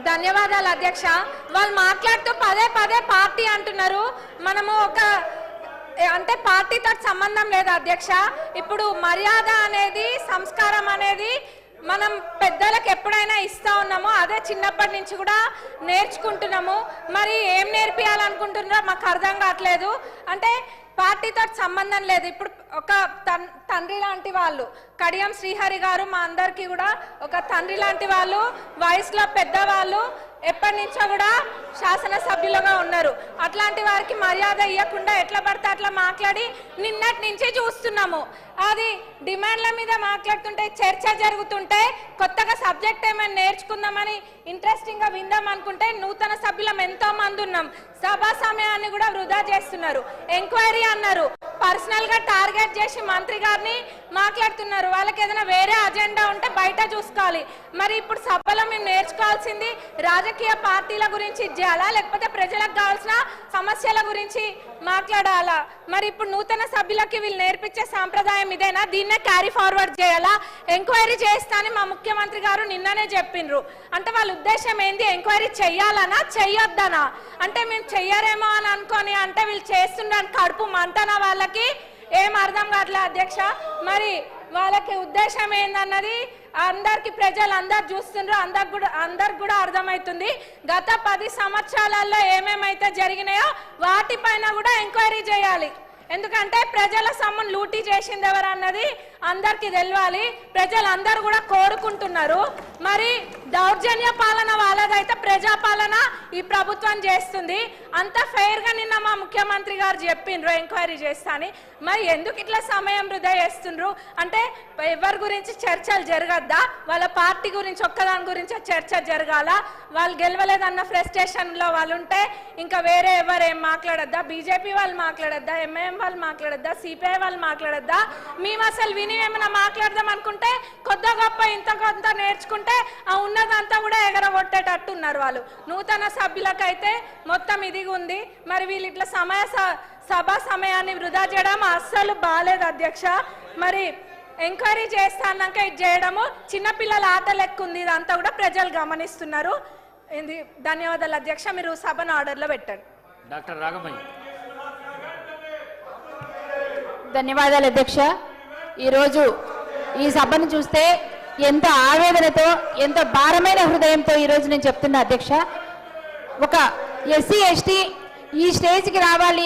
ధన్యవాదాలు అధ్యక్ష. వాళ్ళు మాట్లాడుతూ పదే పదే పార్టీ అంటున్నారు. మనము అంటే పార్టీతో సంబంధం లేదు అధ్యక్ష. ఇప్పుడు మర్యాద అనేది, సంస్కారం అనేది మనం పెద్దలకు ఎప్పుడైనా ఇస్తా ఉన్నామో అదే చిన్నప్పటి నుంచి కూడా నేర్చుకుంటున్నాము. మరి ఏం నేర్పియాలనుకుంటున్నారో మాకు అర్థం కావట్లేదు. అంటే పార్టీతో సంబంధం లేదు. ఇప్పుడు ఒక తండ్రి లాంటి వాళ్ళు కడియం శ్రీహరి గారు మా అందరికీ కూడా ఒక తండ్రి లాంటి వాళ్ళు, వయసులో పెద్దవాళ్ళు, ఎప్పటి నుంచో కూడా శాసనసభ్యులుగా ఉన్నారు. అట్లాంటి వారికి మర్యాద ఇవ్వకుండా ఎట్లా పడితే అట్లా మాట్లాడి నిన్నటి నుంచి చూస్తున్నాము. అది డిమాండ్ల మీద మాట్లాడుతుంటే, చర్చ జరుగుతుంటే, కొత్తగా సబ్జెక్ట్ ఏమైనా నేర్చుకుందామని ఇంట్రెస్టింగ్గా విందాం అనుకుంటే నూతన సభ్యులం ఎంతో మంది ఉన్నాం. సభా సమయాన్ని కూడా వృధా చేస్తున్నారు. ఎంక్వైరీ అన్నారు, పర్సనల్ గా టార్గెట్ చేసి మంత్రి గారిని మాట్లాడుతున్నారు. వాళ్ళకి ఏదైనా వేరే అజెండా ఉంటే బయట చూసుకోవాలి. మరి ఇప్పుడు సభలో మేము నేర్చుకోవాల్సింది రాజకీయ పార్టీల గురించి చేయాలా, లేకపోతే ప్రజలకు కావాల్సిన సమస్యల గురించి మాట్లాడాలా? మరి ఇప్పుడు నూతన సభ్యులకి వీళ్ళు నేర్పించే సాంప్రదాయం ఇదేనా? దీన్నే క్యారీ ఫార్వర్డ్ చేయాలా? ఎంక్వైరీ చేస్తానని మా ముఖ్యమంత్రి గారు నిన్ననే చెప్పిండ్రు. అంటే వాళ్ళ ఉద్దేశం ఏంది? ఎంక్వైరీ చెయ్యాలనా చెయ్యొద్దనా? అంటే మేము చెయ్యరేమో అని అనుకొని అంటే వీళ్ళు చేస్తుండని కడుపు మంటనా? వాళ్ళకి ఏం అర్థం కావట్లే అధ్యక్ష. మరి వాళ్ళకి ఉద్దేశం ఏందన్నది అందరికి ప్రజలందరూ చూస్తుండ్రు, అందరికి కూడా అర్థమవుతుంది. గత 10 సంవత్సరాలలో ఏమేమైతే జరిగినాయో వాటిపైన కూడా ఎంక్వైరీ చేయాలి. ఎందుకంటే ప్రజల సొమ్మును లూటీ చేసింది ఎవరు అన్నది అందరికి తెలియాలి. ప్రజలందరూ కూడా కోరుకుంటున్నారు. మరి దౌర్జన్య పాలన వాళ్ళదైతే ప్రజాపాలన ఈ ప్రభుత్వం చేస్తుంది. అంత ఫెయిర్ గా నిన్న మా ముఖ్యమంత్రి గారు చెప్పిండ్రు ఎంక్వైరీ చేస్తాని. మరి ఎందుకు ఇట్లా సమయం వృధా చేస్తుండ్రు? అంటే ఎవరి గురించి చర్చలు జరగద్దా? వాళ్ళ పార్టీ గురించి ఒక్కదాని గురించి చర్చ జరగాల? వాళ్ళు గెలవలేదన్న ఫ్రస్ట్రేషన్ లో వాళ్ళు ఉంటే ఇంకా వేరే ఎవరేం మాట్లాడద్దా? బీజేపీ వాళ్ళు మాట్లాడద్దా? ఎంఐఎం వాళ్ళు మాట్లాడద్దా? సిపిఐ వాళ్ళు మాట్లాడద్దా? మేము అసలు విని ఏమైనా మాట్లాడదాం అనుకుంటే కొద్ది గొప్ప ఇంత కొంత నేర్చుకుంటే ఆ ఉన్నదంతా కూడా ఎగరగొట్టేటట్టున్నారు వాళ్ళు. నూతన సభ్యులకైతే మొత్తం ఇదిగా ఉంది. మరి వీళ్ళు ఇట్లా సభా సమయాన్ని వృధా చేయడం అస్సలు బాలేదు అధ్యక్ష. మరి ఎంక్వైరీ చేస్తాక ఇది చేయడము చిన్నపిల్లల ఆట లెక్క ఉంది. ఇదంతా కూడా ప్రజలు గమనిస్తున్నారు. ధన్యవాదాలు అధ్యక్ష. మీరు సభను ఆర్డర్లో పెట్టండి. డాక్టర్ రాఘమయ్య. ధన్యవాదాలు అధ్యక్ష. ఈరోజు ఈ సభను చూస్తే ఎంత ఆవేదనతో, ఎంత భారమైన హృదయంతో ఈరోజు నేను చెప్తున్నా అధ్యక్ష. ఒక ఎస్సీ ఎస్టీ ఈ స్టేజ్కి రావాలి